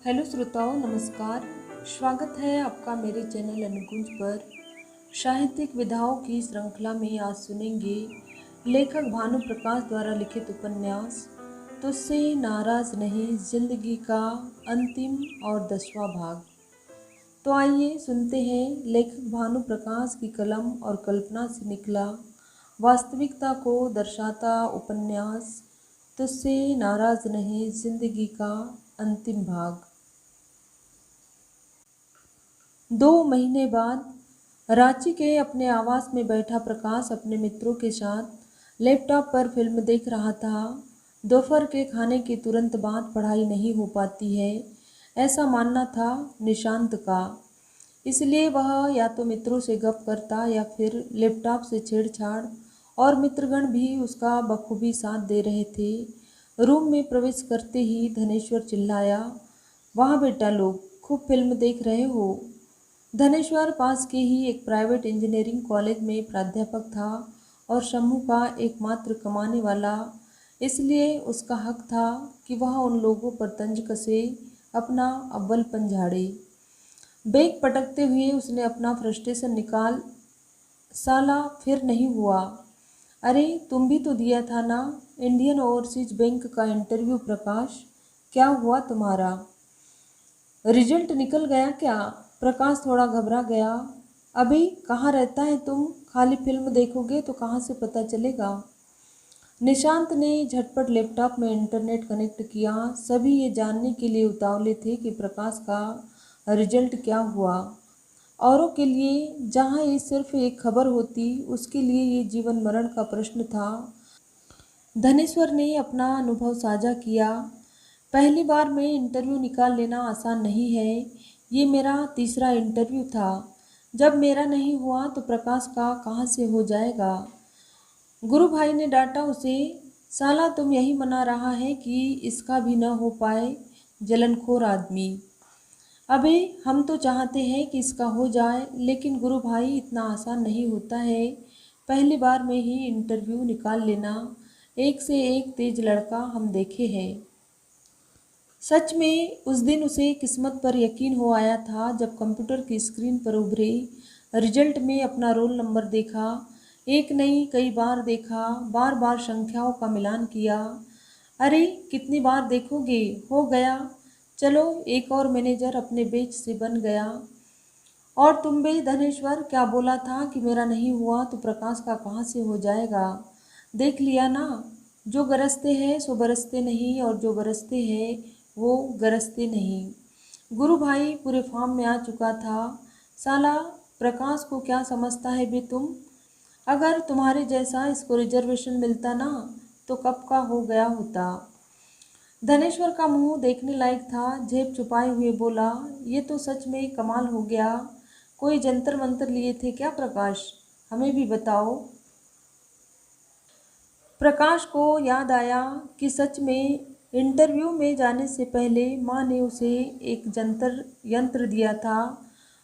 Hello श्रोताओं, नमस्कार। स्वागत है आपका मेरे चैनल अनुकुंज पर। साहित्यिक विधाओं की श्रृंखला में आज सुनेंगे लेखक भानु प्रकाश द्वारा लिखित उपन्यास तुझसे नाराज नहीं, जिंदगी का अंतिम और 10वां भाग। तो आइए सुनते हैं लेखक भानु प्रकाश की कलम और कल्पना से निकला वास्तविकता को दर्शाता उपन्यास तुझसे नाराज नहीं, जिंदगी का अंतिम भाग। 2 महीने बाद रांची के अपने आवास में बैठा प्रकाश अपने मित्रों के साथ लैपटॉप पर फिल्म देख रहा था। दोपहर के खाने के तुरंत बाद पढ़ाई नहीं हो पाती है, ऐसा मानना था निशांत का। इसलिए वह या तो मित्रों से गप करता या फिर लैपटॉप से छेड़छाड़, और मित्रगण भी उसका बखूबी साथ दे रहे थे। रूम में प्रवेश करते ही धनेश्वर चिल्लाया, वाह बेटा लोग, खूब फिल्म देख रहे हो। धनेश्वर पास के ही एक प्राइवेट इंजीनियरिंग कॉलेज में प्राध्यापक था और समूह का एकमात्र कमाने वाला, इसलिए उसका हक था कि वह उन लोगों पर तंज कसे, अपना अव्वलपन झाड़े। बैग पटकते हुए उसने अपना फ्रस्ट्रेशन निकाल, साला फिर नहीं हुआ। अरे तुम भी तो दिया था ना इंडियन ओवरसीज बैंक का इंटरव्यू प्रकाश, क्या हुआ तुम्हारा? रिजल्ट निकल गया क्या? प्रकाश थोड़ा घबरा गया। अभी कहाँ रहता है तुम? खाली फिल्म देखोगे तो कहाँ से पता चलेगा? निशांत ने झटपट लैपटॉप में इंटरनेट कनेक्ट किया। सभी ये जानने के लिए उतावले थे कि प्रकाश का रिजल्ट क्या हुआ। औरों के लिए जहाँ ये सिर्फ एक खबर होती, उसके लिए ये जीवन मरण का प्रश्न था। धनेश्वर ने अपना अनुभव साझा किया। पहली बार में इंटरव्यू निकाल लेना आसान नहीं है। ये मेरा तीसरा इंटरव्यू था। जब मेरा नहीं हुआ तो प्रकाश का कहाँ से हो जाएगा? गुरु भाई ने डांटा उसे, साला तुम यही मना रहा है कि इसका भी न हो पाए, जलनखोर आदमी। अबे हम तो चाहते हैं कि इसका हो जाए, लेकिन गुरु भाई इतना आसान नहीं होता है पहली बार में ही इंटरव्यू निकाल लेना। एक से एक तेज लड़का हम देखे हैं। सच में उस दिन उसे किस्मत पर यकीन हो आया था जब कंप्यूटर की स्क्रीन पर उभरे रिजल्ट में अपना रोल नंबर देखा। एक नहीं कई बार देखा, बार बार संख्याओं का मिलान किया। अरे कितनी बार देखोगे, हो गया, चलो एक और मैनेजर अपने बेच से बन गया। और तुम भी धनेश्वर, क्या बोला था कि मेरा नहीं हुआ तो प्रकाश का कहाँ से हो जाएगा? देख लिया ना, जो गरजते हैं सो बरसते नहीं, और जो बरसते हैं वो गरजते नहीं। गुरु भाई पूरे फॉर्म में आ चुका था। साला प्रकाश को क्या समझता है बे तुम? अगर तुम्हारे जैसा इसको रिजर्वेशन मिलता ना तो कब का हो गया होता। धनेश्वर का मुंह देखने लायक था। जेब छुपाए हुए बोला, ये तो सच में कमाल हो गया। कोई जंतर मंतर लिए थे क्या प्रकाश? हमें भी बताओ। प्रकाश को याद आया कि सच में इंटरव्यू में जाने से पहले माँ ने उसे एक जंतर यंत्र दिया था।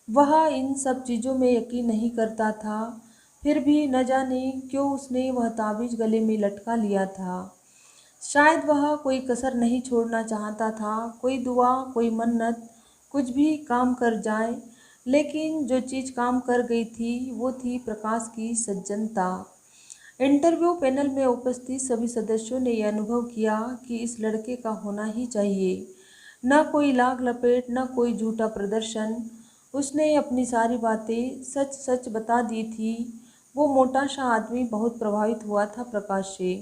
वह इन सब चीज़ों में यकीन नहीं करता था, फिर भी न जाने क्यों उसने वह ताबीज़ गले में लटका लिया था। शायद वह कोई कसर नहीं छोड़ना चाहता था, कोई दुआ, कोई मन्नत, कुछ भी काम कर जाए। लेकिन जो चीज़ काम कर गई थी वो थी प्रकाश की सज्जनता। इंटरव्यू पैनल में उपस्थित सभी सदस्यों ने यह अनुभव किया कि इस लड़के का होना ही चाहिए। न कोई लाग लपेट, न कोई झूठा प्रदर्शन। उसने अपनी सारी बातें सच सच बता दी थी। वो मोटा सा आदमी बहुत प्रभावित हुआ था प्रकाश से।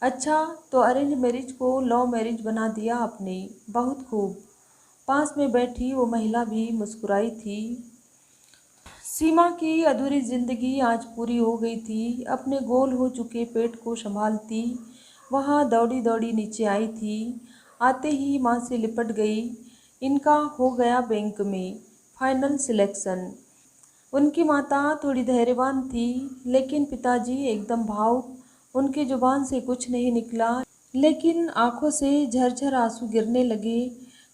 अच्छा, तो अरेंज मैरिज को लव मैरिज बना दिया आपने, बहुत खूब। पास में बैठी वो महिला भी मुस्कुराई थी। सीमा की अधूरी जिंदगी आज पूरी हो गई थी। अपने गोल हो चुके पेट को संभालती वह दौड़ी दौड़ी नीचे आई थी। आते ही माँ से लिपट गई। इनका हो गया बैंक में फाइनल सिलेक्शन। उनकी माता थोड़ी धैर्यवान थी, लेकिन पिताजी एकदम भावुक। उनकी जुबान से कुछ नहीं निकला, लेकिन आंखों से झरझर आंसू गिरने लगे।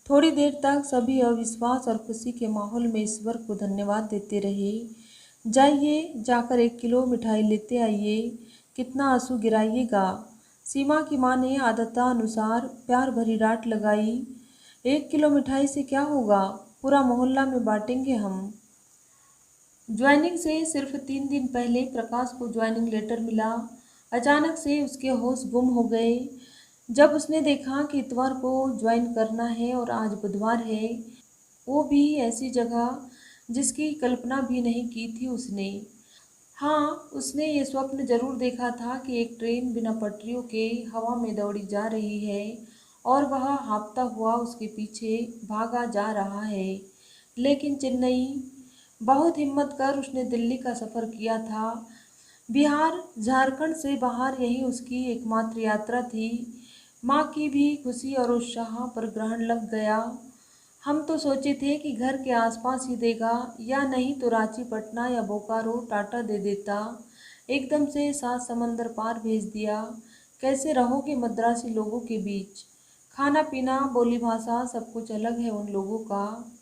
थोड़ी देर तक सभी अविश्वास और खुशी के माहौल में ईश्वर को धन्यवाद देते रहे। जाइए, जाकर 1 किलो मिठाई लेते आइए, कितना आंसू गिराइएगा। सीमा की माँ ने आदतानुसार प्यार भरी डांट लगाई। 1 किलो मिठाई से क्या होगा, पूरा मोहल्ला में बांटेंगे हम। ज्वाइनिंग से सिर्फ 3 दिन पहले प्रकाश को ज्वाइनिंग लेटर मिला। अचानक से उसके होश गुम हो गए जब उसने देखा कि इतवार को ज्वाइन करना है और आज बुधवार है, वो भी ऐसी जगह जिसकी कल्पना भी नहीं की थी उसने। हाँ, उसने ये स्वप्न जरूर देखा था कि एक ट्रेन बिना पटरियों के हवा में दौड़ी जा रही है और वह हाँफता हुआ उसके पीछे भागा जा रहा है। लेकिन चेन्नई, बहुत हिम्मत कर उसने दिल्ली का सफ़र किया था। बिहार झारखंड से बाहर यही उसकी एकमात्र यात्रा थी। माँ की भी खुशी और उत्साह पर ग्रहण लग गया। हम तो सोचे थे कि घर के आसपास ही देगा, या नहीं तो रांची, पटना या बोकारो टाटा दे देता। एकदम से 7 समंदर पार भेज दिया। कैसे रहोगे मद्रासी लोगों के बीच? खाना पीना, बोली भाषा सब कुछ अलग है उन लोगों का।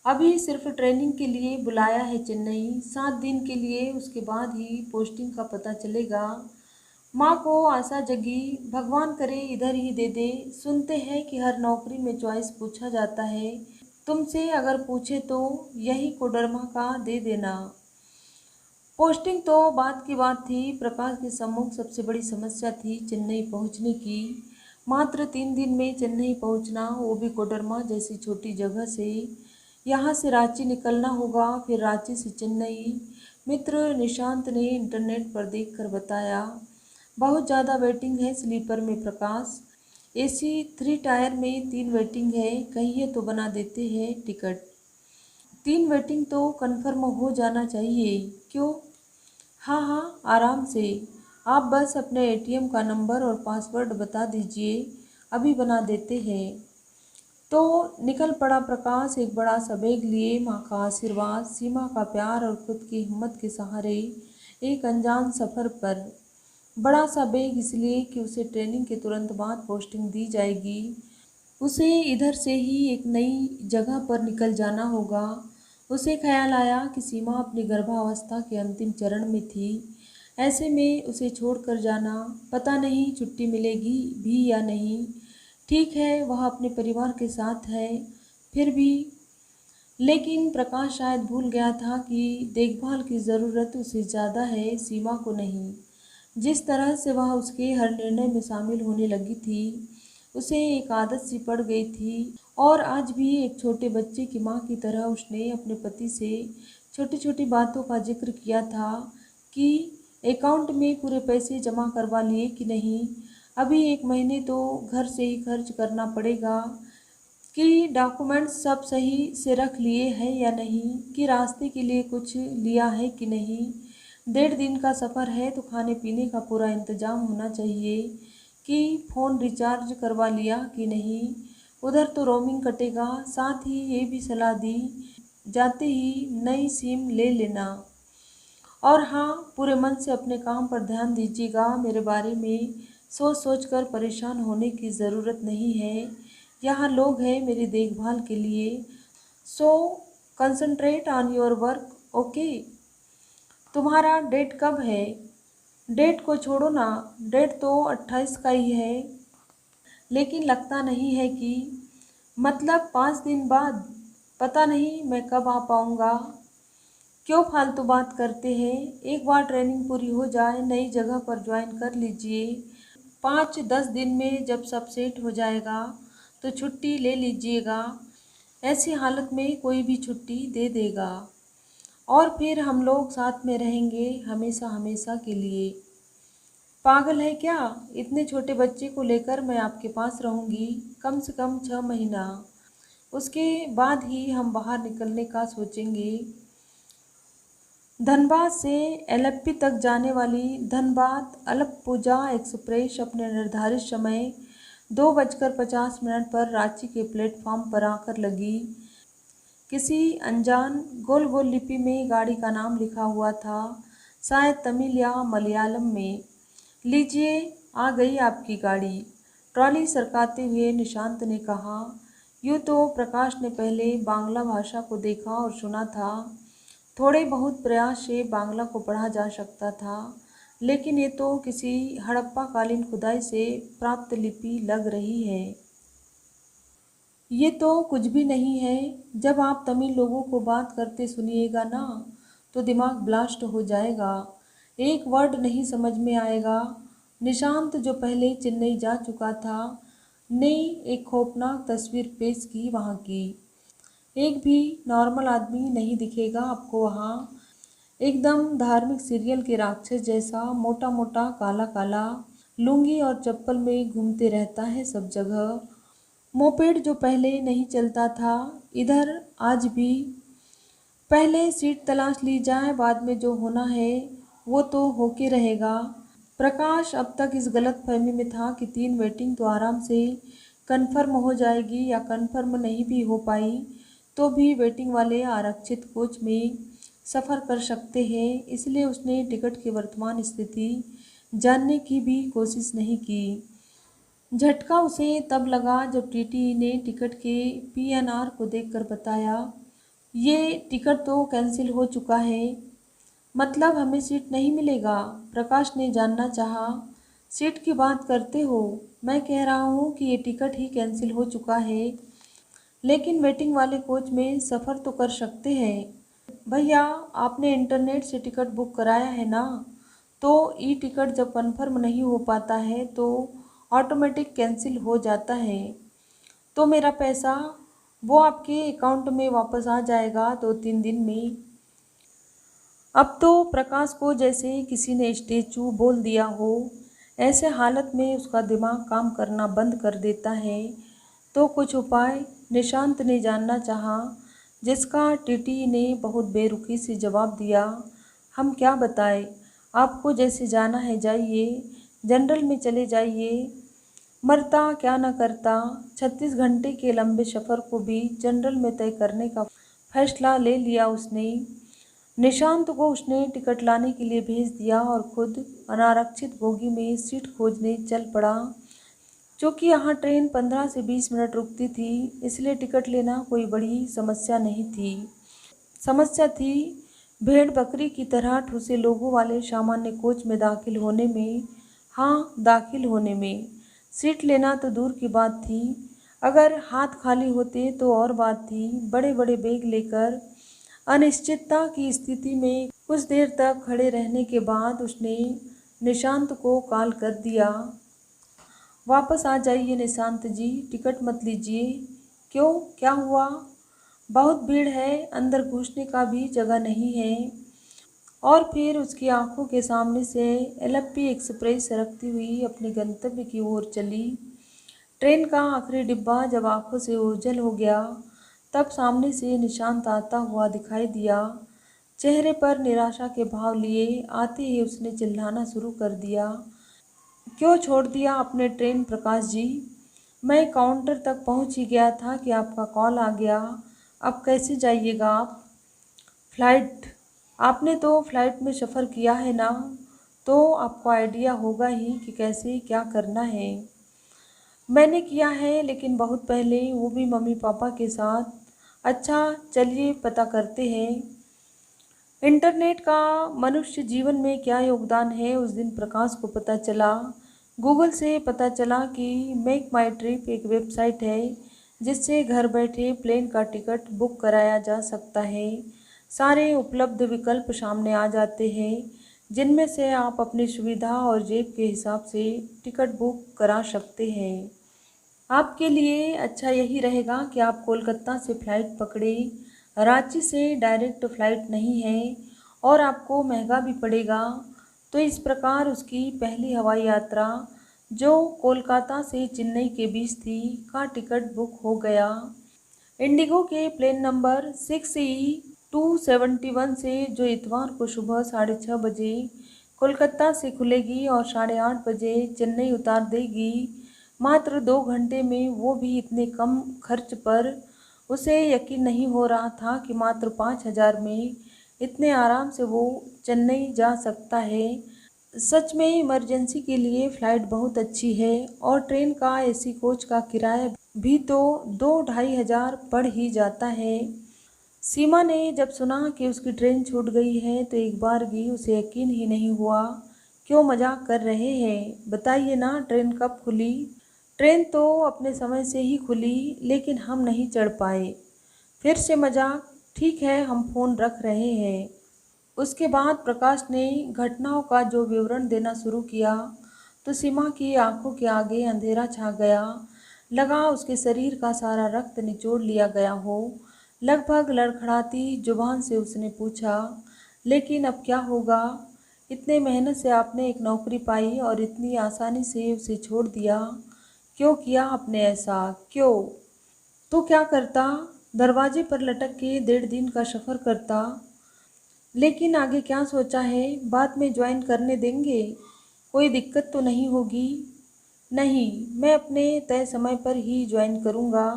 अभी सिर्फ ट्रेनिंग के लिए बुलाया है चेन्नई, 7 दिन के लिए, उसके बाद ही पोस्टिंग का पता चलेगा। माँ को आशा जगी, भगवान करे इधर ही दे दे। सुनते हैं कि हर नौकरी में चॉइस पूछा जाता है, तुमसे अगर पूछे तो यही कोडरमा का दे देना। पोस्टिंग तो बात की बात थी, प्रकाश के सम्मुख सबसे बड़ी समस्या थी चेन्नई पहुंचने की। मात्र 3 दिन में चेन्नई पहुंचना, वो भी कोडरमा जैसी छोटी जगह से। यहाँ से रांची निकलना होगा, फिर रांची से चेन्नई। मित्र निशांत ने इंटरनेट पर देखकर बताया। बहुत ज़्यादा वेटिंग है स्लीपर में प्रकाश। एसी 3 टायर में 3 वेटिंग है, कहिए तो बना देते हैं टिकट। 3 वेटिंग तो कन्फर्म हो जाना चाहिए। क्यों? हाँ हाँ, आराम से। आप बस अपने एटीएम का नंबर और पासवर्ड बता दीजिए, अभी बना देते हैं। तो निकल पड़ा प्रकाश, एक बड़ा सा बैग लिए, माँ का आशीर्वाद, सीमा का प्यार और खुद की हिम्मत के सहारे एक अनजान सफ़र पर। बड़ा सा बैग इसलिए कि उसे ट्रेनिंग के तुरंत बाद पोस्टिंग दी जाएगी। उसे इधर से ही एक नई जगह पर निकल जाना होगा। उसे ख्याल आया कि सीमा अपनी गर्भावस्था के अंतिम चरण में थी। ऐसे में उसे छोड़कर जाना, पता नहीं छुट्टी मिलेगी भी या नहीं। ठीक है, वह अपने परिवार के साथ है, फिर भी। लेकिन प्रकाश शायद भूल गया था कि देखभाल की ज़रूरत उसे ज़्यादा है, सीमा को नहीं। जिस तरह से वह उसके हर निर्णय में शामिल होने लगी थी, उसे एक आदत सी पड़ गई थी। और आज भी एक छोटे बच्चे की माँ की तरह उसने अपने पति से छोटी छोटी बातों का जिक्र किया था कि अकाउंट में पूरे पैसे जमा करवा लिए कि नहीं, अभी 1 महीने तो घर से ही खर्च करना पड़ेगा, कि डॉक्यूमेंट्स सब सही से रख लिए हैं या नहीं, कि रास्ते के लिए कुछ लिया है कि नहीं। 1.5 दिन का सफ़र है तो खाने पीने का पूरा इंतजाम होना चाहिए, कि फ़ोन रिचार्ज करवा लिया कि नहीं, उधर तो रोमिंग कटेगा। साथ ही ये भी सलाह दी, जाते ही नई सिम ले लेना। और हाँ, पूरे मन से अपने काम पर ध्यान दीजिएगा, मेरे बारे में सोच सोच कर परेशान होने की ज़रूरत नहीं है। यहाँ लोग हैं मेरी देखभाल के लिए। So concentrate on your work, okay. तुम्हारा डेट कब है? डेट को छोड़ो ना, डेट तो 28 का ही है। लेकिन लगता नहीं है कि, मतलब 5 दिन बाद। पता नहीं मैं कब आ पाऊँगा। क्यों फालतू बात करते हैं, एक बार ट्रेनिंग पूरी हो जाए, नई जगह पर ज्वाइन कर लीजिए। 5-10 दिन में जब सब सेट हो जाएगा तो छुट्टी ले लीजिएगा। ऐसी हालत में कोई भी छुट्टी दे देगा, और फिर हम लोग साथ में रहेंगे हमेशा हमेशा के लिए। पागल है क्या? इतने छोटे बच्चे को लेकर मैं आपके पास रहूँगी कम से कम 6 महीना। उसके बाद ही हम बाहर निकलने का सोचेंगे। धनबाद से एलेप्पी तक जाने वाली धनबाद अलप्पुजा एक्सप्रेस अपने निर्धारित समय 2:50 पर रांची के प्लेटफॉर्म पर आकर लगी। किसी अनजान गोल गोल लिपि में गाड़ी का नाम लिखा हुआ था, शायद तमिल या मलयालम में। लीजिए, आ गई आपकी गाड़ी, ट्रॉली सरकाते हुए निशांत ने कहा। यूँ तो प्रकाश ने पहले बांग्ला भाषा को देखा और सुना था, थोड़े बहुत प्रयास से बांग्ला को पढ़ा जा सकता था, लेकिन ये तो किसी हड़प्पा कालीन खुदाई से प्राप्त लिपि लग रही है। ये तो कुछ भी नहीं है। जब आप तमिल लोगों को बात करते सुनिएगा ना, तो दिमाग ब्लास्ट हो जाएगा। एक वर्ड नहीं समझ में आएगा। निशांत, जो पहले चेन्नई जा चुका था, ने एक खौफनाक तस्वीर पेश की वहाँ की। एक भी नॉर्मल आदमी नहीं दिखेगा आपको वहाँ। एकदम धार्मिक सीरियल के राक्षस जैसा मोटा मोटा काला काला, लुंगी और चप्पल में घूमते रहता है सब जगह। मोपेड जो पहले नहीं चलता था इधर आज भी। पहले सीट तलाश ली जाए, बाद में जो होना है वो तो होके रहेगा। प्रकाश अब तक इस गलत फहमी में था कि 3 वेटिंग तो आराम से कन्फर्म हो जाएगी, या कन्फर्म नहीं भी हो पाई तो भी वेटिंग वाले आरक्षित कोच में सफ़र कर सकते हैं। इसलिए उसने टिकट की वर्तमान स्थिति जानने की भी कोशिश नहीं की। झटका उसे तब लगा जब टीटी ने टिकट के पीएनआर को देखकर बताया, ये टिकट तो कैंसिल हो चुका है। मतलब हमें सीट नहीं मिलेगा? प्रकाश ने जानना चाहा। सीट की बात करते हो? मैं कह रहा हूँ कि ये टिकट ही कैंसिल हो चुका है, लेकिन वेटिंग वाले कोच में सफ़र तो कर सकते हैं। भैया, आपने इंटरनेट से टिकट बुक कराया है ना? तो ई टिकट जब कन्फर्म नहीं हो पाता है तो ऑटोमेटिक कैंसिल हो जाता है। तो मेरा पैसा? वो आपके अकाउंट में वापस आ जाएगा 2-3 दिन में। अब तो प्रकाश को जैसे किसी ने स्टैचू बोल दिया हो। ऐसे हालत में उसका दिमाग काम करना बंद कर देता है। तो कुछ उपाय? निशांत ने जानना चाहा, जिसका टीटी ने बहुत बेरुखी से जवाब दिया। हम क्या बताएं? आपको जैसे जाना है जाइए, जनरल में चले जाइए। मरता क्या न करता। 36 घंटे के लंबे सफ़र को भी जनरल में तय करने का फैसला ले लिया उसने। निशांत को उसने टिकट लाने के लिए भेज दिया और खुद अनारक्षित बोगी में सीट खोजने चल पड़ा। चूँकि यहाँ ट्रेन 15 से 20 मिनट रुकती थी, इसलिए टिकट लेना कोई बड़ी समस्या नहीं थी। समस्या थी भेड़ बकरी की तरह ठूसे लोगों वाले सामान्य कोच में दाखिल होने में। हाँ, दाखिल होने में। सीट लेना तो दूर की बात थी, अगर हाथ खाली होते तो और बात थी। बड़े बड़े बैग लेकर अनिश्चितता की स्थिति में कुछ देर तक खड़े रहने के बाद उसने निशांत को कॉल कर दिया। वापस आ जाइए निशांत जी, टिकट मत लीजिए। क्यों, क्या हुआ? बहुत भीड़ है, अंदर घुसने का भी जगह नहीं है। और फिर उसकी आंखों के सामने से एलएपी एक्सप्रेस सरकती हुई अपने गंतव्य की ओर चली। ट्रेन का आखिरी डिब्बा जब आंखों से ओझल हो गया, तब सामने से निशांत आता हुआ दिखाई दिया। चेहरे पर निराशा के भाव लिए आते ही उसने चिल्लाना शुरू कर दिया। क्यों छोड़ दिया आपने ट्रेन प्रकाश जी? मैं काउंटर तक पहुंच ही गया था कि आपका कॉल आ गया। अब कैसे जाइएगा आप? फ्लाइट? आपने तो फ्लाइट में सफ़र किया है ना, तो आपको आइडिया होगा ही कि कैसे क्या करना है। मैंने किया है, लेकिन बहुत पहले, वो भी मम्मी पापा के साथ। अच्छा, चलिए पता करते हैं इंटरनेट का मनुष्य जीवन में क्या योगदान है। उस दिन प्रकाश को पता चला, गूगल से पता चला कि मेक माई ट्रिप एक वेबसाइट है जिससे घर बैठे प्लेन का टिकट बुक कराया जा सकता है। सारे उपलब्ध विकल्प सामने आ जाते हैं, जिनमें से आप अपनी सुविधा और जेब के हिसाब से टिकट बुक करा सकते हैं। आपके लिए अच्छा यही रहेगा कि आप कोलकाता से फ़्लाइट पकड़ें। रांची से डायरेक्ट फ़्लाइट नहीं है और आपको महंगा भी पड़ेगा। तो इस प्रकार उसकी पहली हवाई यात्रा, जो कोलकाता से चेन्नई के बीच थी, का टिकट बुक हो गया। इंडिगो के प्लेन नंबर 6E271 से, जो इतवार को सुबह 6:30 बजे कोलकाता से खुलेगी और 8:30 बजे चेन्नई उतार देगी। मात्र 2 घंटे में, वो भी इतने कम खर्च पर। उसे यकीन नहीं हो रहा था कि मात्र 5,000 में इतने आराम से वो चेन्नई जा सकता है। सच में इमरजेंसी के लिए फ़्लाइट बहुत अच्छी है, और ट्रेन का एसी कोच का किराया भी तो 2-2,500 पड़ ही जाता है। सीमा ने जब सुना कि उसकी ट्रेन छूट गई है तो एक बार भी उसे यकीन ही नहीं हुआ। क्यों मजाक कर रहे हैं? बताइए ना, ट्रेन कब खुली? ट्रेन तो अपने समय से ही खुली, लेकिन हम नहीं चढ़ पाए। फिर से मजाक। ठीक है, हम फ़ोन रख रहे हैं। उसके बाद प्रकाश ने घटनाओं का जो विवरण देना शुरू किया तो सीमा की आंखों के आगे अंधेरा छा गया। लगा उसके शरीर का सारा रक्त निचोड़ लिया गया हो। लगभग लड़खड़ाती जुबान से उसने पूछा, लेकिन अब क्या होगा? इतने मेहनत से आपने एक नौकरी पाई और इतनी आसानी से उसे छोड़ दिया। क्यों किया आपने ऐसा? क्यों? तो क्या करता? दरवाजे पर लटक के 1.5 दिन का सफ़र करता। लेकिन आगे क्या सोचा है? बाद में ज्वाइन करने देंगे? कोई दिक्कत तो नहीं होगी? नहीं, मैं अपने तय समय पर ही ज्वाइन करूँगा।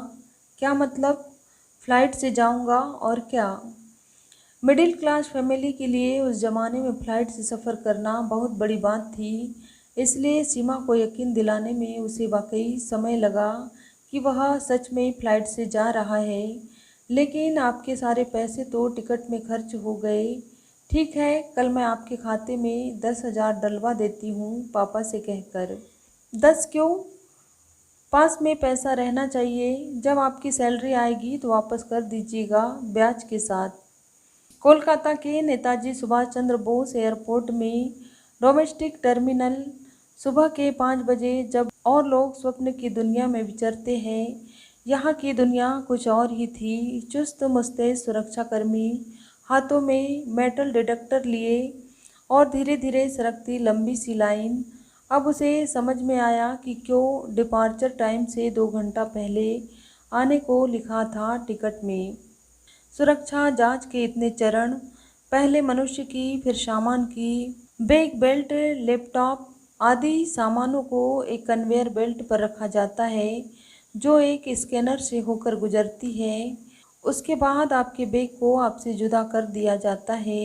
क्या मतलब? फ़्लाइट से जाऊँगा और क्या? मिडिल क्लास फैमिली के लिए उस ज़माने में फ़्लाइट से सफ़र करना बहुत बड़ी बात थी। इसलिए सीमा को यकीन दिलाने में उसे वाकई समय लगा कि वह सच में फ़्लाइट से जा रहा है। लेकिन आपके सारे पैसे तो टिकट में खर्च हो गए। ठीक है, कल मैं आपके खाते में 10,000 डलवा देती हूँ पापा से कहकर। 10 क्यों? पास में पैसा रहना चाहिए। जब आपकी सैलरी आएगी तो वापस कर दीजिएगा ब्याज के साथ। कोलकाता के नेताजी सुभाष चंद्र बोस एयरपोर्ट में डोमेस्टिक टर्मिनल। सुबह के 5 बजे, जब और लोग स्वप्न की दुनिया में विचरते हैं, यहाँ की दुनिया कुछ और ही थी। चुस्त मुस्तैद सुरक्षाकर्मी, हाथों में मेटल डिटेक्टर लिए, और धीरे धीरे सरकती लंबी सी लाइन। अब उसे समझ में आया कि क्यों डिपार्चर टाइम से 2 घंटा पहले आने को लिखा था टिकट में। सुरक्षा जांच के इतने चरण, पहले मनुष्य की, फिर सामान की। बैग, बेल्ट, लैपटॉप आदि सामानों को एक कन्वेयर बेल्ट पर रखा जाता है जो एक स्कैनर से होकर गुजरती है। उसके बाद आपके बैग को आपसे जुदा कर दिया जाता है।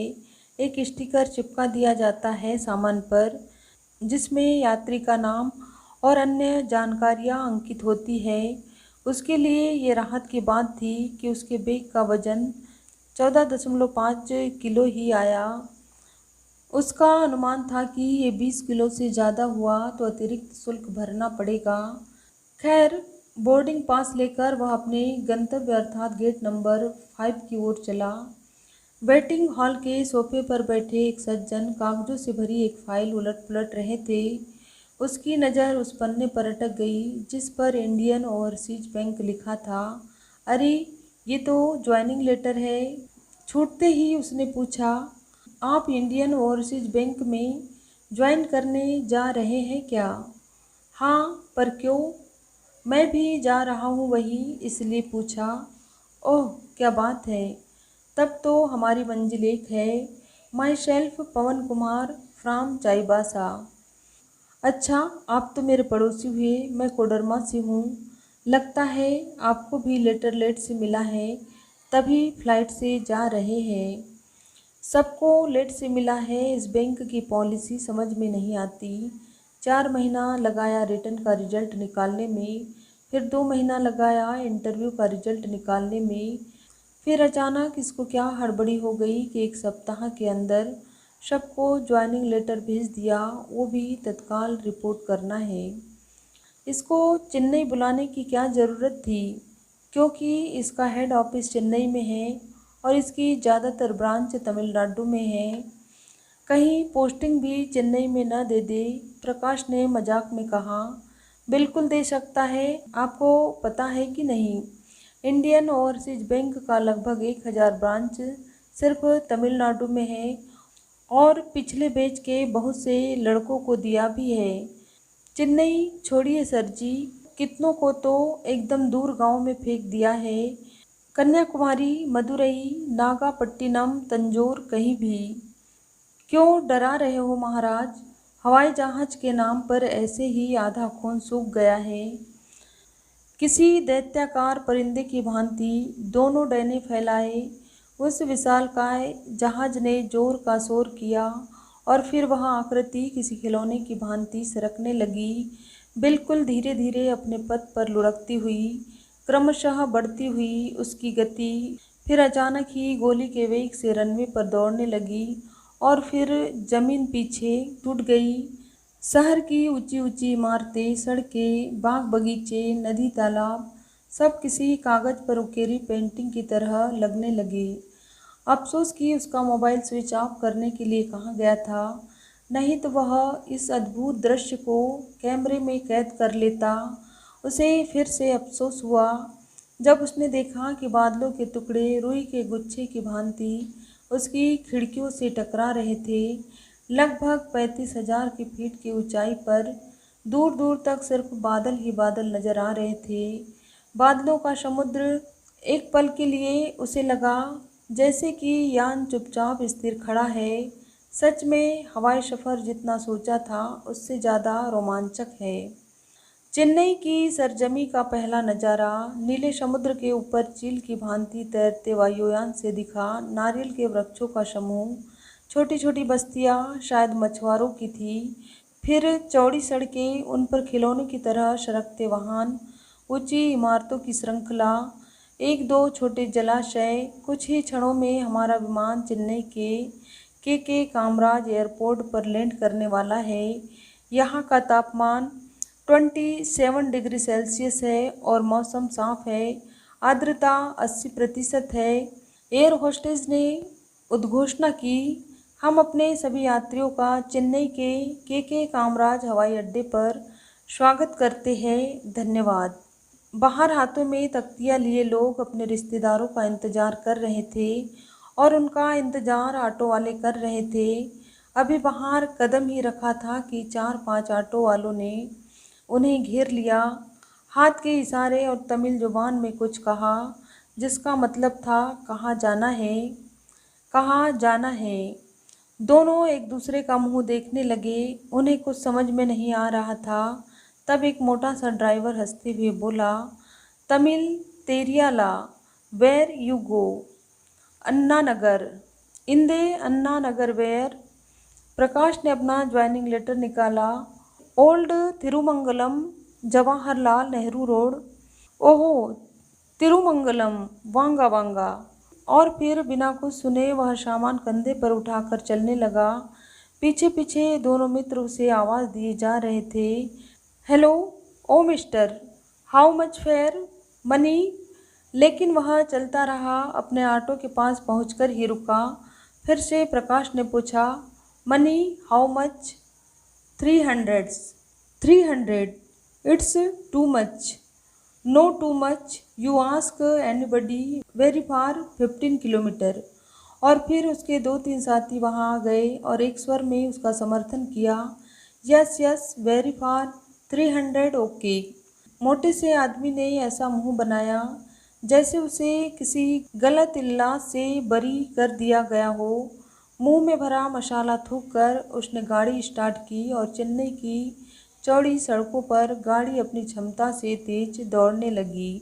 एक स्टिकर चिपका दिया जाता है सामान पर, जिसमें यात्री का नाम और अन्य जानकारियां अंकित होती है। उसके लिए ये राहत की बात थी कि उसके बैग का वजन 14.5 किलो ही आया। उसका अनुमान था कि ये 20 किलो से ज़्यादा हुआ तो अतिरिक्त शुल्क भरना पड़ेगा। खैर, बोर्डिंग पास लेकर वह अपने गंतव्य अर्थात गेट नंबर 5 की ओर चला। वेटिंग हॉल के सोफे पर बैठे एक सज्जन कागजों से भरी एक फाइल उलट पुलट रहे थे। उसकी नज़र उस पन्ने पर अटक गई जिस पर इंडियन ओवरसीज बैंक लिखा था। अरे, ये तो ज्वाइनिंग लेटर है। छूटते ही उसने पूछा, आप इंडियन ओवरसीज बैंक में ज्वाइन करने जा रहे हैं क्या? हाँ, पर क्यों? मैं भी जा रहा हूँ वही, इसलिए पूछा। ओह, क्या बात है! तब तो हमारी मंजिल एक है। My self Pawan Kumar from Chaibasa. अच्छा, आप तो मेरे पड़ोसी हुए। मैं कोडरमा से हूँ। लगता है आपको भी लेटर लेट से मिला है, तभी फ्लाइट से जा रहे हैं। सबको लेट से मिला है। इस बैंक की पॉलिसी समझ में नहीं आती। 4 महीना लगाया रिटर्न का रिजल्ट निकालने में, फिर 2 महीना लगाया इंटरव्यू का रिजल्ट निकालने में। फिर अचानक इसको क्या हड़बड़ी हो गई कि 1 सप्ताह के अंदर सबको ज्वाइनिंग लेटर भेज दिया, वो भी तत्काल रिपोर्ट करना है। इसको चेन्नई बुलाने की क्या ज़रूरत थी? क्योंकि इसका हेड ऑफिस चेन्नई में है और इसकी ज़्यादातर ब्रांच तमिलनाडु में है। कहीं पोस्टिंग भी चेन्नई में न दे दे, प्रकाश ने मजाक में कहा। बिल्कुल दे सकता है। आपको पता है कि नहीं, इंडियन ओवरसीज बैंक का लगभग 1,000 ब्रांच सिर्फ तमिलनाडु में है, और पिछले बैच के बहुत से लड़कों को दिया भी है। चेन्नई छोड़िए सर जी, कितनों को तो एकदम दूर गांव में फेंक दिया है। कन्याकुमारी, मदुरई, नागापट्टिनम, तंजौर, कहीं भी। क्यों डरा रहे हो महाराज? हवाई जहाज के नाम पर ऐसे ही आधा खून सूख गया है। किसी दैत्याकार परिंदे की भांति दोनों डैने फैलाए उस विशालकाय जहाज ने जोर का शोर किया, और फिर वह आकृति किसी खिलौने की भांति सरकने लगी, बिल्कुल धीरे धीरे अपने पथ पर लुढ़कती हुई, क्रमशः बढ़ती हुई उसकी गति। फिर अचानक ही गोली के वेग से रनवे पर दौड़ने लगी, और फिर जमीन पीछे टूट गई। शहर की ऊंची ऊंची इमारतें, सड़कें, बाग बगीचे, नदी तालाब सब किसी कागज पर उकेरी पेंटिंग की तरह लगने लगे। अफसोस कि उसका मोबाइल स्विच ऑफ करने के लिए कहा गया था, नहीं तो वह इस अद्भुत दृश्य को कैमरे में कैद कर लेता। उसे फिर से अफसोस हुआ जब उसने देखा कि बादलों के टुकड़े रुई के गुच्छे की भांति उसकी खिड़कियों से टकरा रहे थे। लगभग 35,000 की फीट की ऊंचाई पर दूर दूर तक सिर्फ बादल ही बादल नजर आ रहे थे। बादलों का समुद्र। एक पल के लिए उसे लगा जैसे कि यान चुपचाप स्थिर खड़ा है। सच में हवाई सफ़र जितना सोचा था उससे ज़्यादा रोमांचक है। चेन्नई की सरजमी का पहला नज़ारा नीले समुद्र के ऊपर चील की भांति तैरते वायुयान से दिखा। नारियल के वृक्षों का समूह, छोटी छोटी बस्तियां शायद मछुआरों की थी। फिर चौड़ी सड़कें, उन पर खिलौने की तरह सड़कते वाहन, ऊंची इमारतों की श्रृंखला, एक दो छोटे जलाशय। कुछ ही क्षणों में हमारा विमान चेन्नई के कामराज एयरपोर्ट पर लैंड करने वाला है। यहाँ का तापमान 27 डिग्री सेल्सियस है और मौसम साफ है। आर्द्रता 80% है। एयर होस्टेस ने उद्घोषणा की। हम अपने सभी यात्रियों का चेन्नई के कामराज हवाई अड्डे पर स्वागत करते हैं। धन्यवाद। बाहर हाथों में तख्तियाँ लिए लोग अपने रिश्तेदारों का इंतजार कर रहे थे और उनका इंतजार ऑटो वाले कर रहे थे। अभी बाहर कदम ही रखा था कि 4-5 ऑटो वालों ने उन्हें घेर लिया। हाथ के इशारे और तमिल जुबान में कुछ कहा जिसका मतलब था कहाँ जाना है, कहाँ जाना है। दोनों एक दूसरे का मुंह देखने लगे। उन्हें कुछ समझ में नहीं आ रहा था। तब एक मोटा सा ड्राइवर हंसते हुए बोला, तमिल तेरियाला, वेयर यू गो? अन्ना नगर। इंदे अन्ना नगर वेयर? प्रकाश ने अपना ज्वाइनिंग लेटर निकाला। Old Thirumangalam, Jawaharlal Nehru road. ओहो, तिरुमंगलम, वांगा वांगा। और फिर बिना कुछ सुने वह सामान कंधे पर उठाकर चलने लगा। पीछे पीछे दोनों मित्र उसे आवाज़ दिए जा रहे थे। Hello, oh mister, how much fare? Money? लेकिन वह चलता रहा। अपने ऑटो के पास पहुंचकर ही रुका। फिर से प्रकाश ने पूछा, money how much? 300। 300? It's too much. No too much, you ask anybody very far 15 kilometre. और फिर उसके 2-3 साथी वहां आ गए और एक स्वर में उसका समर्थन किया। Yes yes, very far, 300 okay. मोटे से आदमी ने ऐसा मुंह बनाया जैसे उसे किसी गलत इल्ला से बरी कर दिया गया हो। मुंह में भरा मसाला थूक कर उसने गाड़ी स्टार्ट की और चेन्नई की चौड़ी सड़कों पर गाड़ी अपनी क्षमता से तेज दौड़ने लगी।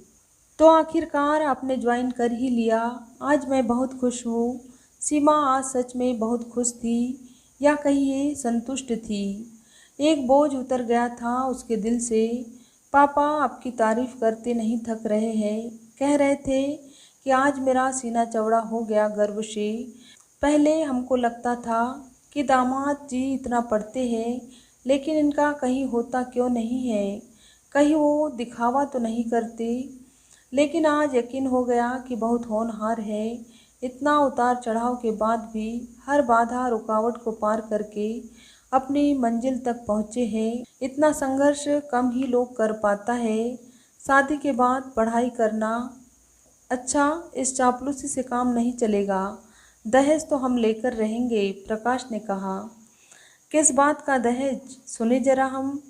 तो आखिरकार आपने ज्वाइन कर ही लिया। आज मैं बहुत खुश हूँ। सीमा आज सच में बहुत खुश थी, या कहिए संतुष्ट थी। एक बोझ उतर गया था उसके दिल से। पापा आपकी तारीफ करते नहीं थक रहे हैं। कह रहे थे कि आज मेरा सीना चौड़ा हो गया गर्व से। पहले हमको लगता था कि दामाद जी इतना पढ़ते हैं लेकिन इनका कहीं होता क्यों नहीं है, कहीं वो दिखावा तो नहीं करते। लेकिन आज यकीन हो गया कि बहुत होनहार है। इतना उतार चढ़ाव के बाद भी हर बाधा रुकावट को पार करके अपनी मंजिल तक पहुँचे हैं। इतना संघर्ष कम ही लोग कर पाता है। शादी के बाद पढ़ाई करना। अच्छा, इस चापलूसी से काम नहीं चलेगा। दहेज तो हम लेकर रहेंगे, प्रकाश ने कहा। किस बात का दहेज? सुने जरा हम।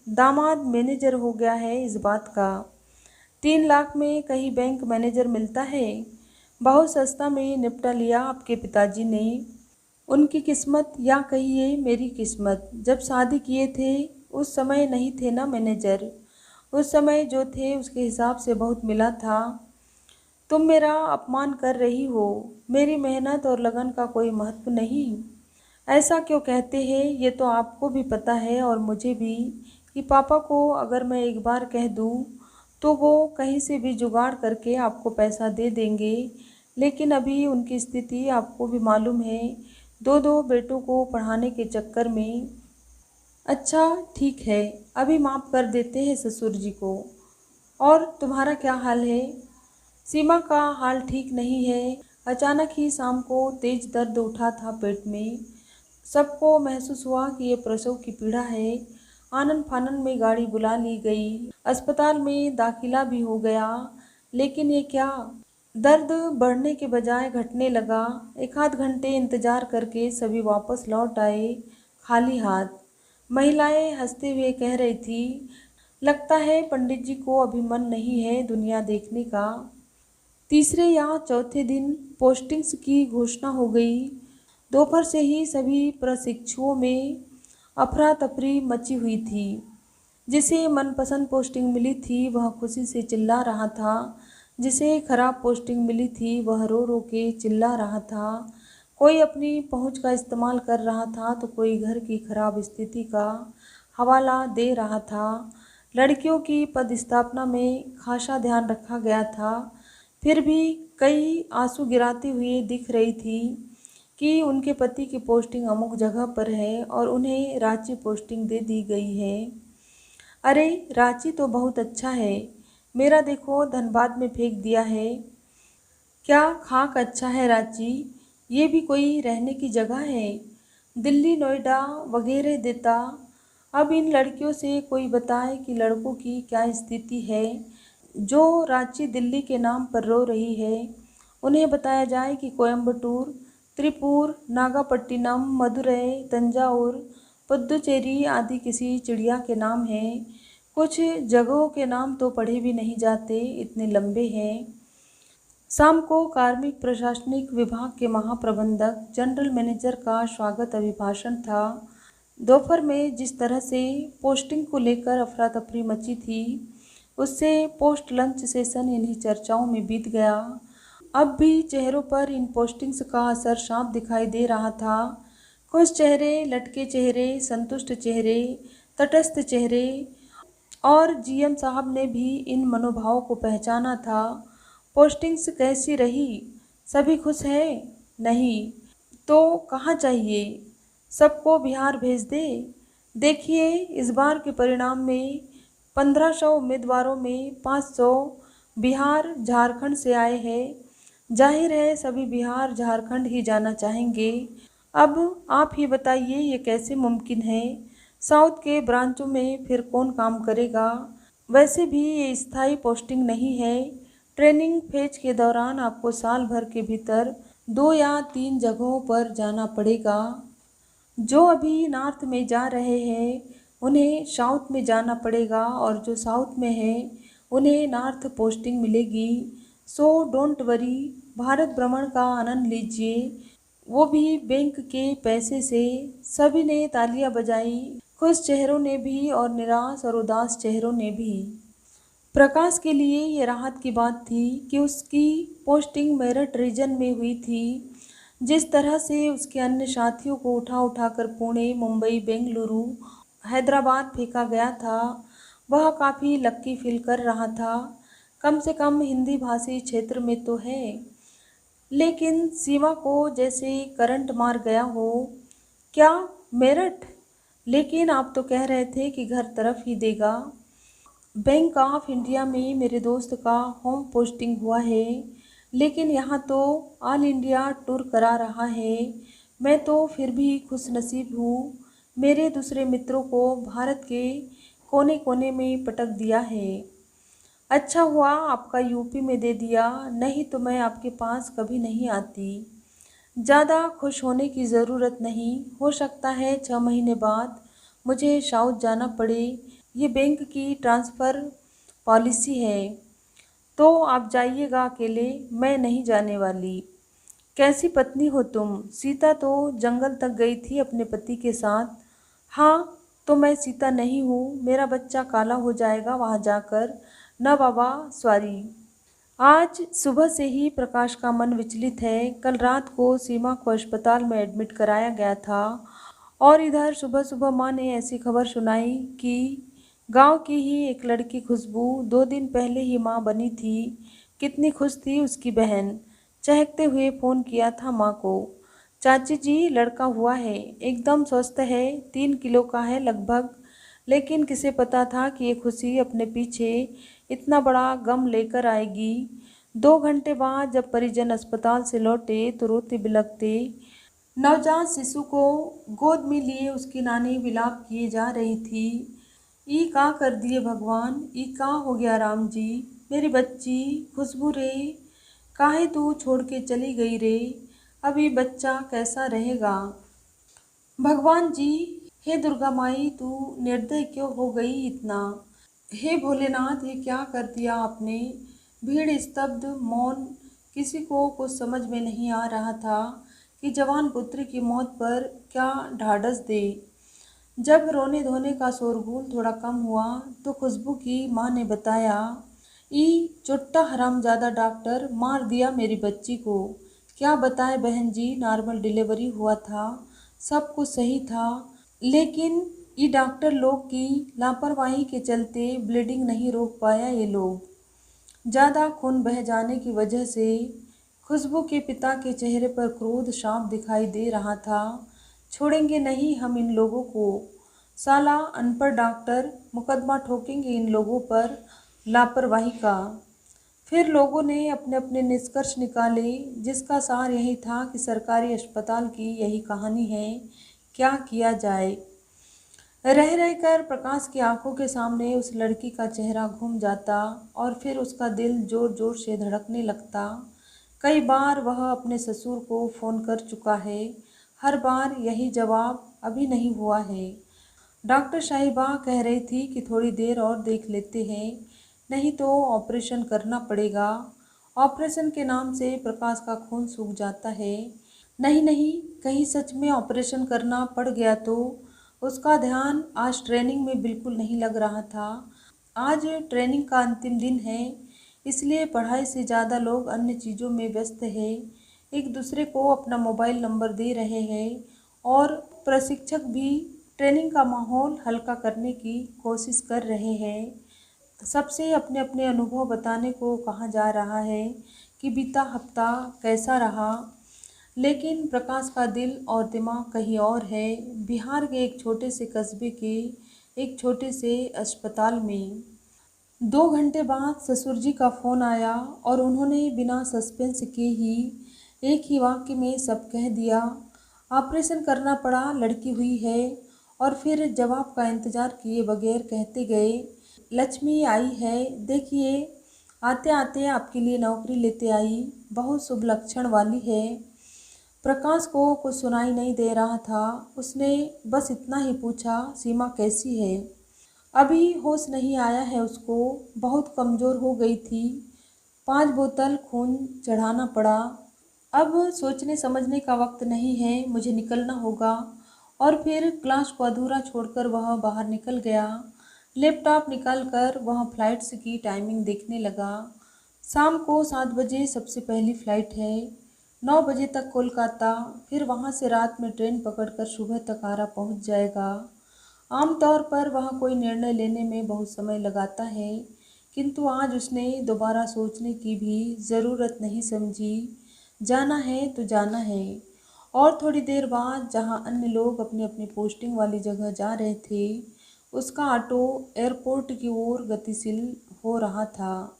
दामाद मैनेजर हो गया है इस बात का। 3 लाख में कहीं बैंक मैनेजर मिलता है? बहुत सस्ता में निपटा लिया आपके पिताजी ने। उनकी किस्मत, या कहिए मेरी किस्मत। जब शादी किए थे उस समय नहीं थे ना मैनेजर। उस समय जो थे उसके हिसाब से बहुत मिला था। तुम मेरा अपमान कर रही हो। मेरी मेहनत और लगन का कोई महत्व नहीं? ऐसा क्यों कहते हैं? ये तो आपको भी पता है और मुझे भी कि पापा को अगर मैं एक बार कह दूँ तो वो कहीं से भी जुगाड़ करके आपको पैसा दे देंगे। लेकिन अभी उनकी स्थिति आपको भी मालूम है। 2-2 बेटों को पढ़ाने के चक्कर में। अच्छा ठीक है, अभी माफ़ कर देते हैं ससुर जी को। और तुम्हारा क्या हाल है? सीमा का हाल ठीक नहीं है। अचानक ही शाम को तेज दर्द उठा था पेट में। सबको महसूस हुआ कि ये प्रसव की पीड़ा है। आनन फानन में गाड़ी बुला ली गई, अस्पताल में दाखिला भी हो गया। लेकिन ये क्या, दर्द बढ़ने के बजाय घटने लगा। एक आध घंटे इंतजार करके सभी वापस लौट आए, खाली हाथ। महिलाएं हंसते हुए कह रही थी, लगता है पंडित जी को अभी मन नहीं है दुनिया देखने का। तीसरे या चौथे दिन पोस्टिंग्स की घोषणा हो गई। दोपहर से ही सभी प्रशिक्षुओं में अफरा तफरी मची हुई थी। जिसे मनपसंद पोस्टिंग मिली थी वह खुशी से चिल्ला रहा था, जिसे खराब पोस्टिंग मिली थी वह रो रो के चिल्ला रहा था। कोई अपनी पहुंच का इस्तेमाल कर रहा था तो कोई घर की खराब स्थिति का हवाला दे रहा था। लड़कियों की पदस्थापना में खासा ध्यान रखा गया था, फिर भी कई आंसू गिराती हुई दिख रही थी कि उनके पति की पोस्टिंग अमुक जगह पर है और उन्हें रांची पोस्टिंग दे दी गई है। अरे रांची तो बहुत अच्छा है, मेरा देखो धनबाद में फेंक दिया है। क्या खाक अच्छा है रांची, ये भी कोई रहने की जगह है? दिल्ली नोएडा वगैरह देता। अब इन लड़कियों से कोई बताए कि लड़कों की क्या स्थिति है जो रांची दिल्ली के नाम पर रो रही है। उन्हें बताया जाए कि कोयम्बटूर, त्रिपुर, नागापट्टिनम, मदुरई, तंजावुर, पुदुचेरी आदि किसी चिड़िया के नाम हैं। कुछ जगहों के नाम तो पढ़े भी नहीं जाते, इतने लंबे हैं। शाम को कार्मिक प्रशासनिक विभाग के महाप्रबंधक जनरल मैनेजर का स्वागत अभिभाषण था। दोपहर में जिस तरह से पोस्टिंग को लेकर अफरा तफरी मची थी, उससे पोस्ट लंच सेशन इन्हीं चर्चाओं में बीत गया। अब भी चेहरों पर इन पोस्टिंग्स का असर साफ दिखाई दे रहा था। कुछ चेहरे लटके चेहरे, संतुष्ट चेहरे, तटस्थ चेहरे, और जीएम साहब ने भी इन मनोभावों को पहचाना था। पोस्टिंग्स कैसी रही? सभी खुश हैं? नहीं तो कहाँ चाहिए? सबको बिहार भेज दे। देखिए इस बार के परिणाम में 1500 उम्मीदवारों में 500 बिहार झारखंड से आए हैं। जाहिर है सभी बिहार झारखंड ही जाना चाहेंगे। अब आप ही बताइए ये कैसे मुमकिन है? साउथ के ब्रांचों में फिर कौन काम करेगा? वैसे भी ये स्थायी पोस्टिंग नहीं है। ट्रेनिंग फेज के दौरान आपको साल भर के भीतर 2 या 3 जगहों पर जाना पड़ेगा। जो अभी नॉर्थ में जा रहे हैं उन्हें साउथ में जाना पड़ेगा और जो साउथ में है उन्हें नॉर्थ पोस्टिंग मिलेगी। सो डोंट वरी, भारत भ्रमण का आनंद लीजिए, वो भी बैंक के पैसे से। सभी ने तालियां बजाई, खुश चेहरों ने भी और निराश और उदास चेहरों ने भी। प्रकाश के लिए ये राहत की बात थी कि उसकी पोस्टिंग मेरठ रीजन में हुई थी। जिस तरह से उसके अन्य साथियों को उठा उठा कर पुणे, मुंबई, बेंगलुरु, हैदराबाद फेंका गया था, वह काफ़ी लक्की फील कर रहा था। कम से कम हिंदी भाषी क्षेत्र में तो है। लेकिन सीमा को जैसे करंट मार गया हो। क्या, मेरठ? लेकिन आप तो कह रहे थे कि घर तरफ ही देगा। बैंक ऑफ इंडिया में मेरे दोस्त का होम पोस्टिंग हुआ है, लेकिन यहाँ तो ऑल इंडिया टूर करा रहा है। मैं तो फिर भी खुशनसीब हूँ, मेरे दूसरे मित्रों को भारत के कोने कोने में पटक दिया है। अच्छा हुआ आपका यूपी में दे दिया, नहीं तो मैं आपके पास कभी नहीं आती। ज़्यादा खुश होने की ज़रूरत नहीं, हो सकता है 6 महीने बाद मुझे साउथ जाना पड़े। ये बैंक की ट्रांसफ़र पॉलिसी है। तो आप जाइएगा अकेले, मैं नहीं जाने वाली। कैसी पत्नी हो तुम? सीता तो जंगल तक गई थी अपने पति के साथ। हाँ तो मैं सीता नहीं हूँ, मेरा बच्चा काला हो जाएगा वहाँ जाकर। न बाबा, सॉरी। आज सुबह से ही प्रकाश का मन विचलित है। कल रात को सीमा को अस्पताल में एडमिट कराया गया था और इधर सुबह सुबह माँ ने ऐसी खबर सुनाई कि गांव की ही एक लड़की खुशबू 2 दिन पहले ही माँ बनी थी। कितनी खुश थी उसकी बहन। चहकते हुए फ़ोन किया था माँ को। चाची जी, लड़का हुआ है, एकदम स्वस्थ है, 3 किलो का है लगभग। लेकिन किसे पता था कि ये खुशी अपने पीछे इतना बड़ा गम लेकर आएगी। 2 घंटे बाद जब परिजन अस्पताल से लौटे तो रोते बिलखते नवजात शिशु को गोद में लिए उसकी नानी विलाप किए जा रही थी। ई का कर दिए भगवान, ई का हो गया राम जी, मेरी बच्ची खुशबू रे, काहे तू छोड़ के चली गई रे, अब ये बच्चा कैसा रहेगा। भगवान जी, हे दुर्गा माई, तू निर्दय क्यों हो गई इतना। हे भोलेनाथ, ये क्या कर दिया आपने। भीड़ स्तब्ध मौन, किसी को कुछ समझ में नहीं आ रहा था कि जवान पुत्र की मौत पर क्या ढाढ़स दे। जब रोने धोने का शोरगुल थोड़ा कम हुआ तो खुशबू की माँ ने बताया, ई चुट्टा हरामजादा डॉक्टर मार दिया मेरी बच्ची को। क्या बताए बहन जी, नॉर्मल डिलीवरी हुआ था, सब कुछ सही था, लेकिन ये डॉक्टर लोग की लापरवाही के चलते ब्लीडिंग नहीं रोक पाया ये लोग। ज़्यादा खून बह जाने की वजह से खुशबू के पिता के चेहरे पर क्रोध साफ दिखाई दे रहा था। छोड़ेंगे नहीं हम इन लोगों को, साला अनपढ़ डॉक्टर, मुकदमा ठोकेंगे इन लोगों पर लापरवाही का। फिर लोगों ने अपने अपने निष्कर्ष निकाले, जिसका सार यही था कि सरकारी अस्पताल की यही कहानी है, क्या किया जाए। रह रहकर प्रकाश की आंखों के सामने उस लड़की का चेहरा घूम जाता और फिर उसका दिल जोर जोर से धड़कने लगता। कई बार वह अपने ससुर को फ़ोन कर चुका है, हर बार यही जवाब, अभी नहीं हुआ है। डॉक्टर साहिबा कह रही थी कि थोड़ी देर और देख लेते हैं, नहीं तो ऑपरेशन करना पड़ेगा। ऑपरेशन के नाम से प्रकाश का खून सूख जाता है। नहीं नहीं, कहीं सच में ऑपरेशन करना पड़ गया तो। उसका ध्यान आज ट्रेनिंग में बिल्कुल नहीं लग रहा था। आज ट्रेनिंग का अंतिम दिन है, इसलिए पढ़ाई से ज़्यादा लोग अन्य चीज़ों में व्यस्त हैं। एक दूसरे को अपना मोबाइल नंबर दे रहे हैं और प्रशिक्षक भी ट्रेनिंग का माहौल हल्का करने की कोशिश कर रहे हैं। सबसे अपने अपने अनुभव बताने को कहा जा रहा है कि बीता हफ्ता कैसा रहा। लेकिन प्रकाश का दिल और दिमाग कहीं और है, बिहार के एक छोटे से कस्बे के एक छोटे से अस्पताल में। 2 घंटे बाद ससुर जी का फ़ोन आया और उन्होंने बिना सस्पेंस के ही एक ही वाक्य में सब कह दिया। ऑपरेशन करना पड़ा, लड़की हुई है। और फिर जवाब का इंतज़ार किए बगैर कहते गए, लक्ष्मी आई है, देखिए आते आते आपके लिए नौकरी लेते आई, बहुत शुभ लक्षण वाली है। प्रकाश को कुछ सुनाई नहीं दे रहा था, उसने बस इतना ही पूछा, सीमा कैसी है। अभी होश नहीं आया है उसको, बहुत कमज़ोर हो गई थी, 5 बोतल खून चढ़ाना पड़ा। अब सोचने समझने का वक्त नहीं है, मुझे निकलना होगा। और फिर क्लास को अधूरा छोड़कर वह बाहर निकल गया। लैपटॉप निकालकर वह फ्लाइट्स की टाइमिंग देखने लगा। शाम को 7 बजे सबसे पहली फ़्लाइट है, 9 बजे तक कोलकाता, फिर वहाँ से रात में ट्रेन पकड़कर सुबह तक आरा पहुँच जाएगा। आमतौर पर वह कोई निर्णय लेने में बहुत समय लगाता है, किंतु आज उसने दोबारा सोचने की भी ज़रूरत नहीं समझी। जाना है तो जाना है। और थोड़ी देर बाद जहाँ अन्य लोग अपनी अपनी पोस्टिंग वाली जगह जा रहे थे, उसका ऑटो एयरपोर्ट की ओर गतिशील हो रहा था।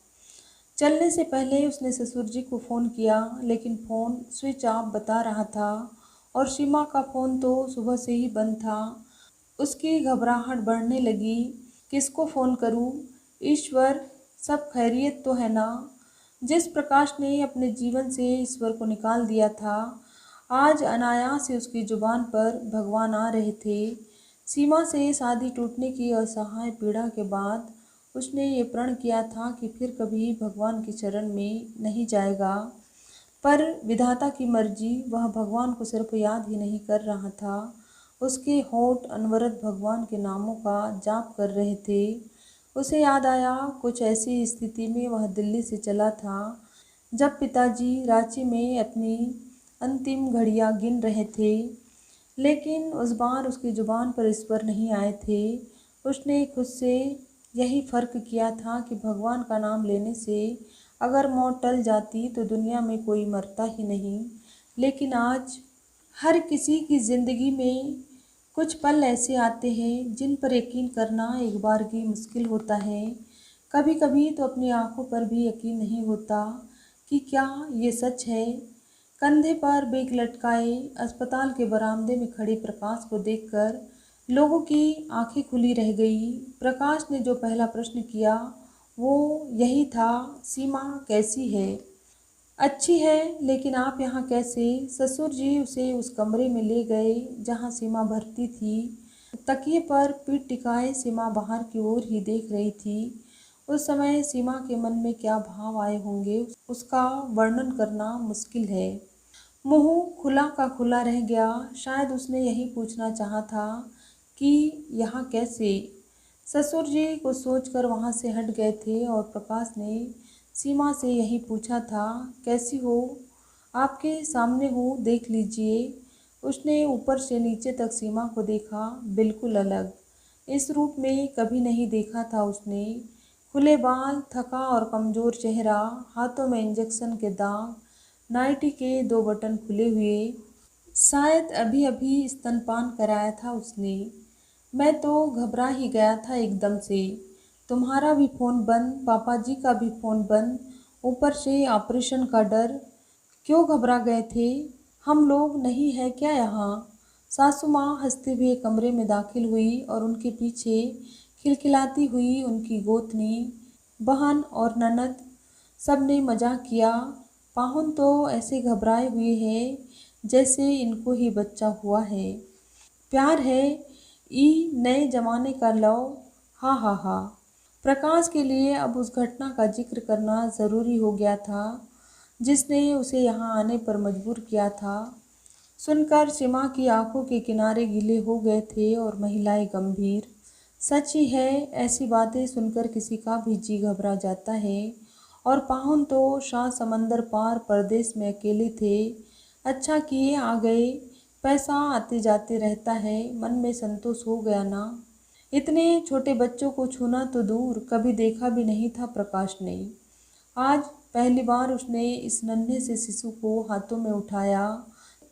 चलने से पहले उसने ससुर जी को फ़ोन किया, लेकिन फ़ोन स्विच ऑफ बता रहा था और सीमा का फ़ोन तो सुबह से ही बंद था। उसकी घबराहट बढ़ने लगी, किसको फ़ोन करूं? ईश्वर, सब खैरियत तो है ना। जिस प्रकाश ने अपने जीवन से ईश्वर को निकाल दिया था, आज अनायास से उसकी जुबान पर भगवान आ रहे थे। सीमा से शादी टूटने की असहाय पीड़ा के बाद उसने ये प्रण किया था कि फिर कभी भगवान की शरण में नहीं जाएगा। पर विधाता की मर्जी, वह भगवान को सिर्फ याद ही नहीं कर रहा था, उसके होंठ अनवरत भगवान के नामों का जाप कर रहे थे। उसे याद आया, कुछ ऐसी स्थिति में वह दिल्ली से चला था जब पिताजी रांची में अपनी अंतिम घड़ियां गिन रहे थे, लेकिन उस बार उसकी जुबान पर ईश्वर नहीं आए थे। उसने खुद से यही फ़र्क किया था कि भगवान का नाम लेने से अगर मौत टल जाती तो दुनिया में कोई मरता ही नहीं। लेकिन आज हर किसी की ज़िंदगी में कुछ पल ऐसे आते हैं जिन पर यकीन करना एक बार की मुश्किल होता है। कभी कभी तो अपनी आंखों पर भी यकीन नहीं होता कि क्या ये सच है। कंधे पर बैग लटकाए अस्पताल के बरामदे में खड़े प्रकाश को देखकर लोगों की आंखें खुली रह गई। प्रकाश ने जो पहला प्रश्न किया वो यही था, सीमा कैसी है? अच्छी है, लेकिन आप यहाँ कैसे? ससुर जी उसे उस कमरे में ले गए जहाँ सीमा भर्ती थी। तकिए पर पीठ टिकाए सीमा बाहर की ओर ही देख रही थी। उस समय सीमा के मन में क्या भाव आए होंगे उसका वर्णन करना मुश्किल है। मुंह खुला का खुला रह गया। शायद उसने यही पूछना चाहा था कि यहाँ कैसे। ससुर जी को सोचकर वहाँ से हट गए थे और प्रकाश ने सीमा से यही पूछा था, कैसी हो? आपके सामने हूँ, देख लीजिए। उसने ऊपर से नीचे तक सीमा को देखा, बिल्कुल अलग। इस रूप में कभी नहीं देखा था उसने। खुले बाल, थका और कमज़ोर चेहरा, हाथों में इंजेक्शन के दाग, नाइटी के दो बटन खुले हुए। शायद अभी अभी स्तनपान कराया था उसने। मैं तो घबरा ही गया था एकदम से। तुम्हारा भी फ़ोन बंद, पापा जी का भी फ़ोन बंद, ऊपर से ऑपरेशन का डर। क्यों घबरा गए थे? हम लोग नहीं है क्या यहाँ? सासू माँ हंसते हुए कमरे में दाखिल हुई और उनके पीछे खिलखिलाती हुई उनकी गोतनी, बहन और ननद, सब ने मजाक किया। पाहुन तो ऐसे घबराए हुए हैं जैसे इनको ही बच्चा हुआ है। प्यार है, ई नए जमाने का लव, हा हा हा। प्रकाश के लिए अब उस घटना का जिक्र करना ज़रूरी हो गया था जिसने उसे यहाँ आने पर मजबूर किया था। सुनकर सीमा की आंखों के किनारे गीले हो गए थे और महिलाएं गंभीर। सच ही है, ऐसी बातें सुनकर किसी का भी जी घबरा जाता है। और पाहुन तो शाह समंदर पार परदेश में अकेले थे। अच्छा किए आ गए, पैसा आते जाते रहता है, मन में संतोष हो गया ना। इतने छोटे बच्चों को छूना तो दूर, कभी देखा भी नहीं था प्रकाश ने। आज पहली बार उसने इस नन्हे से शिशु को हाथों में उठाया।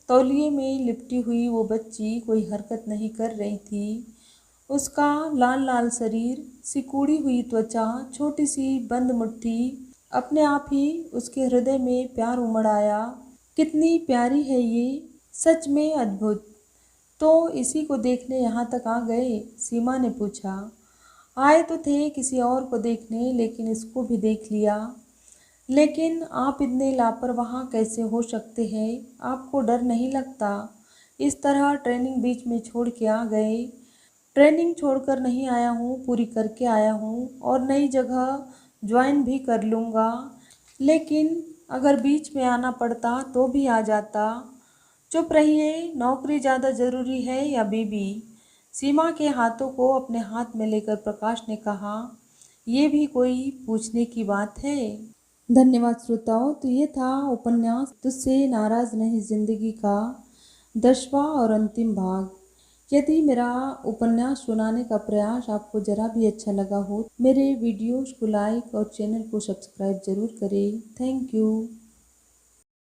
तौलिए में लिपटी हुई वो बच्ची कोई हरकत नहीं कर रही थी। उसका लाल लाल शरीर, सिकुड़ी हुई त्वचा, छोटी सी बंद मुट्ठी, अपने आप ही उसके हृदय में प्यार उमड़ आया। कितनी प्यारी है ये, सच में अद्भुत। तो इसी को देखने यहाँ तक आ गए? सीमा ने पूछा। आए तो थे किसी और को देखने, लेकिन इसको भी देख लिया। लेकिन आप इतने लापरवाह कैसे हो सकते हैं? आपको डर नहीं लगता? इस तरह ट्रेनिंग बीच में छोड़ के आ गए? ट्रेनिंग छोड़कर नहीं आया हूँ, पूरी करके आया हूँ और नई जगह ज्वाइन भी कर लूँगा। लेकिन अगर बीच में आना पड़ता तो भी आ जाता। चुप रहिए, नौकरी ज़्यादा ज़रूरी है या बीबी? सीमा के हाथों को अपने हाथ में लेकर प्रकाश ने कहा, ये भी कोई पूछने की बात है? धन्यवाद श्रोताओं। तो ये था उपन्यास तुझसे नाराज नहीं जिंदगी का 10वां और अंतिम भाग। यदि मेरा उपन्यास सुनाने का प्रयास आपको जरा भी अच्छा लगा हो, मेरे वीडियोस को लाइक और चैनल को सब्सक्राइब जरूर करें। Thank you.